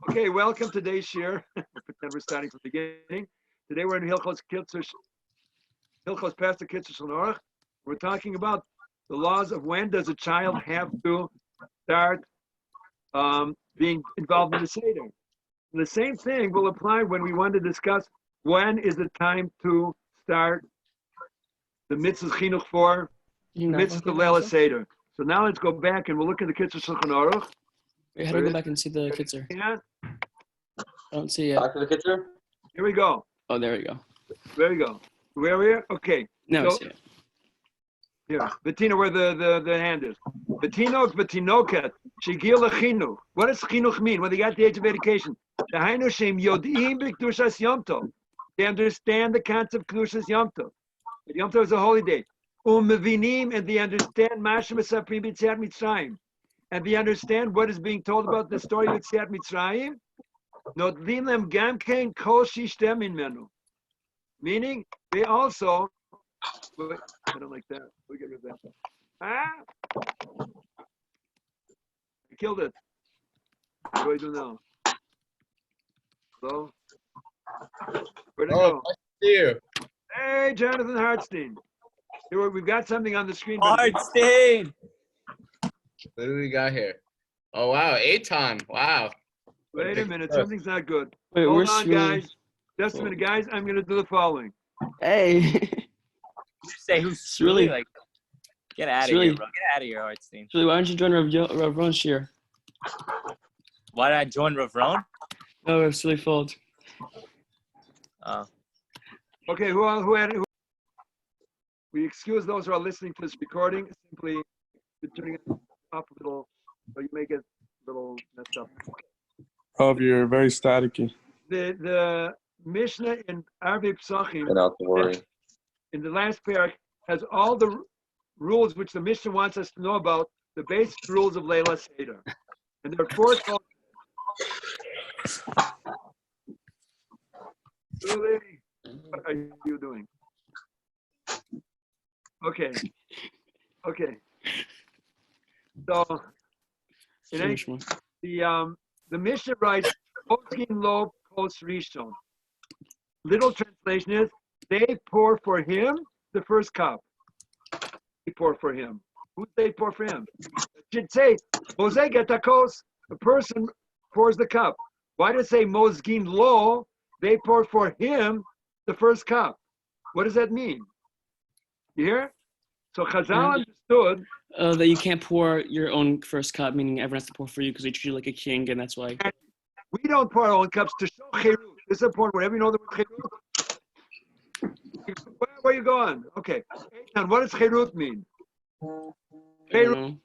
Okay, welcome to today's shir. Pretend we're starting from the beginning. Today we're in Hilchot's Kitzur, Hilchot's Pastor Kitzur Shulchan. We're talking about the laws of when does a child have to start being involved in the Seder. And the same thing will apply when we want to discuss when is the time to start the mitzvah chinuch for mitzvah Leila Seder. So now let's go back and we'll look at the Kitzur Shulchan Aruch. Wait, how do we go back and see the Kitzur? Yeah. I don't see it. Back to the Kitzur? Here we go. Oh, there we go. There we go. Where we are? Okay. Now I see it. Here, Bettina, where the hand is. Betinok, betinoket, shigil chinuch. What does chinuch mean when they got the age of education? The hainu shem yodim b'kedushas Yom Tov. They understand the concept of kedushas Yom Tov. Yom Tov is a holy day. Mevinim, and they understand Mashem Esaprim B'Tziat Mitzrayim, and they understand what is being told about the story of B'Tziat Mitzrayim. Notlim lem gam kein kol shishtem mimenu. Meaning, they also. Wait, I don't like that. We get rid of that. I killed it. What do I do now? Hello? Where'd it go? Nice to see you. Hey, Jonathan Hartstein. Here, we've got something on the screen. Hartstein! What do we got here? Oh, wow. Eitan. Wow. Wait a minute. Something's not good. Wait, Hold where's on, Shmuel? guys. Just a minute, guys. I'm going to do the following. Hey. Say who's Shuli. really like, get out of Shuli. here, bro. Get out of here, Hartstein. Julie, why don't you join Rav Ron's shir? Why did I join Ravron? Oh, it's really fault. Okay, who we excuse those who are listening to this recording. Simply turning it up a little, so you make it a little messed up. Oh, you're very staticky. The Mishnah in Arvei Pesachim, Without the worry. in the last parak, has all the rules which the Mishnah wants us to know about, the basic rules of Leila Seder. And there are four called. Really? What are you doing? Okay. So, the Mishnah writes, "Poskin lo pos rishon." Little translation is, they pour for him the first cup. They pour for him. Who they pour for him? It should say, Mose getakos, the person pours the cup. Why does it say Mosgin lo? They pour for him the first cup. What does that mean? You hear? So Chazal understood that you can't pour your own first cup, meaning everyone has to pour for you because they treat you like a king, and that's why. We don't pour our own cups to show cherut. This is important. Whenever you know the word cherut. Where are you going? Okay. Eitan, what does cherut mean? Cherut.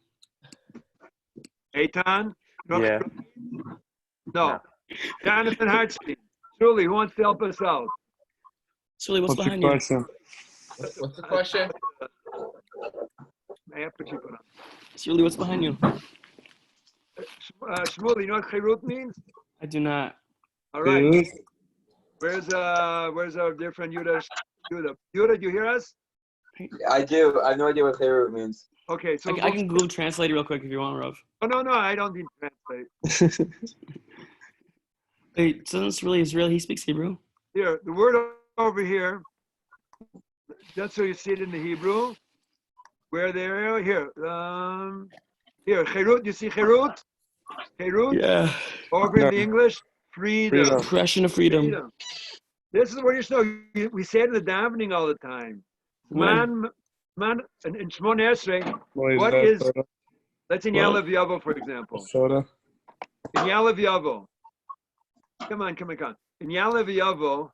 Eitan? Yeah. No. Jonathan Hartstein. Julie, who wants to help us out? Julie, what's What's behind your you? question? What's the question? I have to keep it on. Julie, what's behind you? Shmuel, you know what cherut means? I do not. All right. Where's our dear friend Yuda? Yuda, do you hear us? I do. I have no idea what Cherut means. Okay, so I can Google Translate it real quick if you want, Rav. Oh no, I don't need to translate. Wait, so this really is real. He speaks Hebrew. Here, the word over here. That's how you see it in the Hebrew. Where there, here, here, cherut. You see cherut? Cherut. Yeah. Over in the English, freedom. Impression of freedom. This is what you know. We say it in the davening all the time. Man, in Shmon Esrei, what is? Let's in Yalev Yavo, for example. Soda. In Yalev Yavo. Come on. In Yalev Yavo,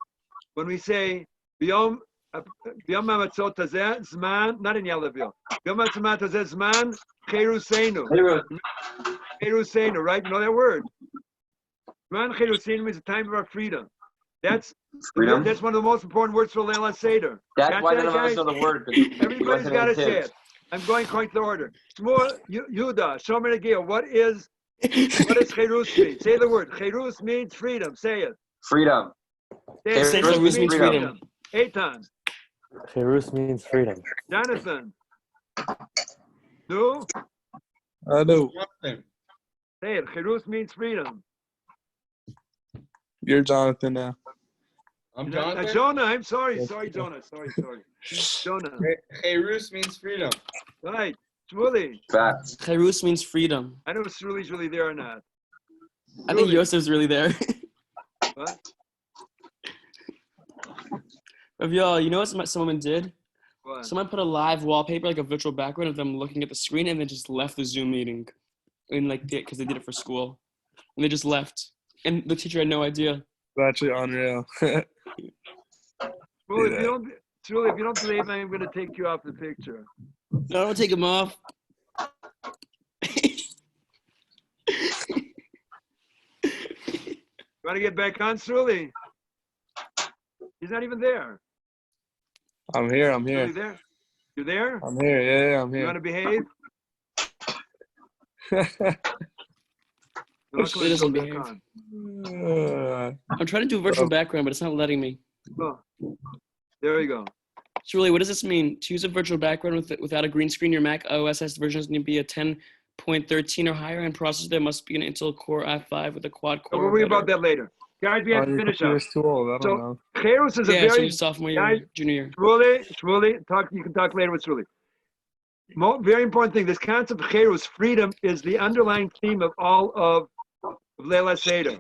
when we say B'yom Hamatzot Hazeh Zman, not in Yalev Yavo. B'yom Hamatzot Hazeh Zman Cheruseinu. Cheruseinu, right? You know that word. Zman Cheruseinu means the time of our freedom. That's freedom. That's one of the most important words for Leila Seder. That's why none of us know the word. Everybody's got to say it. I'm going according to the order. Shmuel, Yuda, Shomer Negil, what does Cherus mean? Say the word. Cherus means freedom. Say it. Freedom. Say Cherus means freedom. Eitan. Cherus means freedom. Jonathan. No? I do. Say it. Cherus means freedom. You're Jonathan now. I'm Jonathan. Jonah, I'm sorry. Sorry, Jonah. Jonah. Cherus means freedom. Right. Shmuley. Facts. Cherus means freedom. I don't know if Shmuley's really there or not. I think Shmuley. Yosef's really there. What? Of y'all, you know what someone did? What? Someone put a live wallpaper, like a virtual background of them looking at the screen, and then just left the Zoom meeting, and because they did it for school, and they just left, and the teacher had no idea. It's actually unreal. Shmuley, if you don't believe me, I'm going to take you off the picture. No, don't take him off. You want to get back on, Shmuley? He's not even there. I'm here. Shmuley there? You there? I'm here. Yeah, I'm You want here. to behave? Shmuley doesn't behave. I'm trying to do a virtual background, but it's not letting me. Oh, there we go. Shmuley, what does this mean? To use a virtual background without a green screen, your Mac OS version needs to be a 10.13 or higher, and processor must be an Intel Core i5 with a quad core. We'll worry about that later. Guys, we have to finish up. Too old. I don't So, know. Cherus is a Yeah, very... so sophomore year, guys, junior year. Shmuley, you can talk later with Shmuley. Very important thing, this concept of Cherus, freedom, is the underlying theme of all of Leila Seder.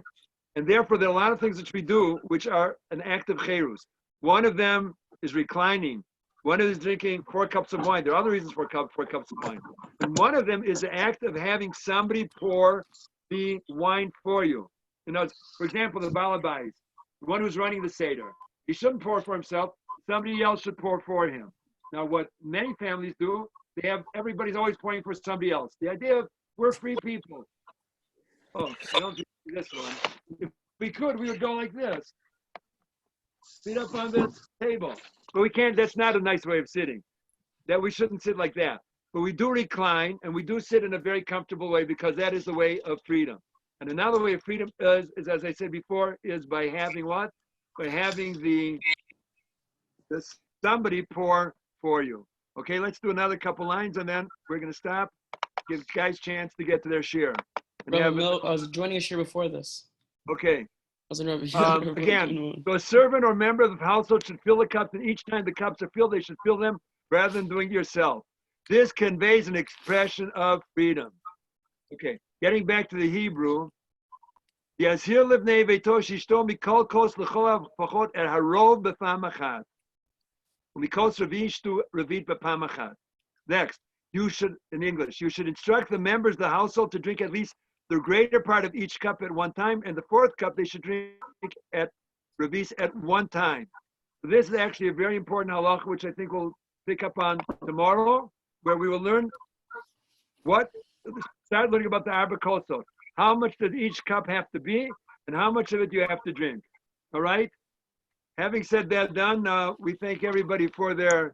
And therefore, there are a lot of things that we do which are an act of Cherus. One of them is reclining. One of them is drinking 4 cups of wine. There are other reasons for 4 cups of wine. And one of them is the act of having somebody pour the wine for you. You know, for example, the balabais, the one who's running the Seder. He shouldn't pour for himself. Somebody else should pour for him. Now, what many families do, everybody's always pouring for somebody else. The idea of we're free people. Oh, I don't do this one. If we could, we would go like this. Sit up on this table. But we can't, that's not a nice way of sitting. That we shouldn't sit like that. But we do recline and we do sit in a very comfortable way because that is the way of freedom. And another way of freedom is as I said before, is by having what? By having the somebody pour for you. Okay, let's do another couple lines and then we're going to stop. Give guys a chance to get to their share. And I was joining a share before this. Okay. Again, so a servant or member of the household should fill the cups, and each time the cups are filled, they should fill them rather than doing it yourself. This conveys an expression of freedom. Okay, getting back to the Hebrew. Next, you should, in English, you should instruct the members of the household to drink at least the greater part of each cup at one time, and the 4th cup they should drink at Revis at one time. So this is actually a very important halacha, which I think we'll pick up on tomorrow, where we will learn start learning about the Arba Kosot. How much does each cup have to be, and how much of it you have to drink? All right? Having said that done, we thank everybody for their